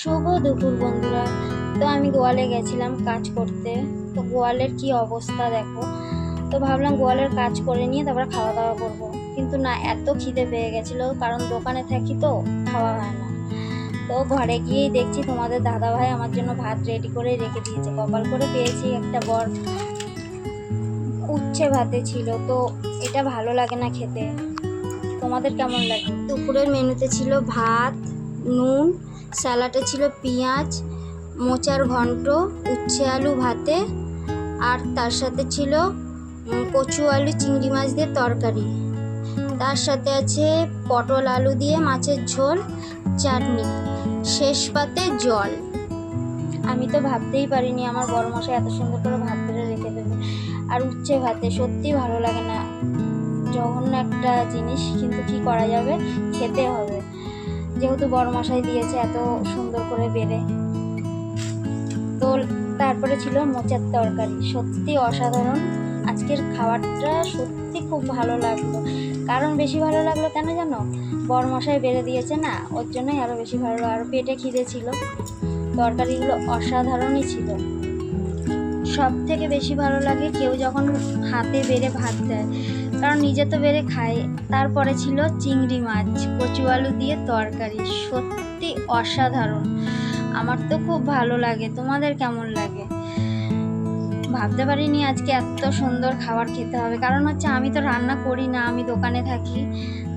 শুভ দুপুর বন্ধুরা। তো আমি গোয়ালে গেছিলাম কাজ করতে। তো গোয়ালের কি অবস্থা দেখো। তো ভাবলাম গোয়ালের কাজ করে নিয়ে তারপরে খাওয়া দাওয়া করবো, কিন্তু না, এত খিদে পেয়ে গেছিলো, কারণ দোকানে থাকি তো খাওয়া হয় না। তো ঘরে গিয়েই দেখছি তোমাদের দাদা ভাই আমার জন্য ভাত রেডি করে রেখে দিয়েছে। কপাল করে পেয়েছি একটা বর। উচ্ছে ভাতে ছিল, তো এটা ভালো লাগে না খেতে। তোমাদের কেমন লাগে? দুপুরের মেনুতে ছিল ভাত, নুন, স্যালাডে ছিল পেঁয়াজ, মোচার ঘন্ট, উচ্ছে আলু ভাতে, আর তার সাথে ছিল কচু আলু চিংড়ি মাছ দিয়ে তরকারি। তার সাথে আছে পটল আলু দিয়ে মাছের ঝোল, চাটনি, শেষ পাতে জল। আমি তো ভাবতেই পারিনি আমার বড়মশাই এত সুন্দর করে ভাত বেড়ে রেখে দেবে। আর উচ্ছে ভাতে সত্যি ভালো লাগে না, জঘন্য একটা জিনিস, কিন্তু কি করা যাবে, খেতে হবে যেহেতু বড়মশাই দিয়েছে এত সুন্দর করে বেড়ে। তো তারপরে ছিল মোচার তরকারি, সত্যি অসাধারণ। আজকের খাবারটা সত্যি খুব ভালো লাগলো। কারণ বেশি ভালো লাগলো কেন জানো? বড়মশাই বেড়ে দিয়েছে না, ওর জন্যই আরও বেশি ভালো লাগলো। আর পেটে খিদে ছিল, তরকারিগুলো অসাধারণই ছিল। সব থেকে বেশি ভালো লাগে কেউ যখন হাতে বেড়ে ভাত দেয়, কারণ নিজে তো বেড়ে খায়। তারপরে ছিল চিংড়ি মাছ, কচু আলু দিয়ে তরকারি, সত্যি অসাধারণ। আমার তো খুব ভালো লাগে। তোমাদের কেমন লাগে? ভাবতে পারিনি আজকে এত সুন্দর খাবার খেতে হবে। কারণ হচ্ছে আমি তো রান্না করি না, আমি দোকানে থাকি।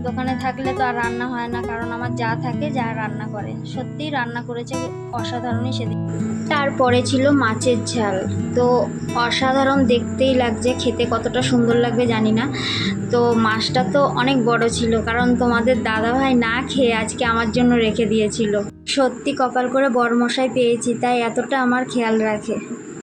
দোকানে থাকলে তো আর রান্না হয় না, কারণ আমার যা থাকে যা রান্না করে। সত্যিই রান্না করেছে অসাধারণই সেদিন। তারপরে ছিল মাছের ঝাল, তো অসাধারণ দেখতেই লাগছে, খেতে কতটা সুন্দর লাগবে জানি না। তো মাছটা তো অনেক বড় ছিল, কারণ তোমাদের দাদাভাই না খেয়ে আজকে আমার জন্য রেখে দিয়েছিল। সত্যি কপাল করে বড়মশাই পেয়েছি, তাই এতটা আমার খেয়াল রাখে।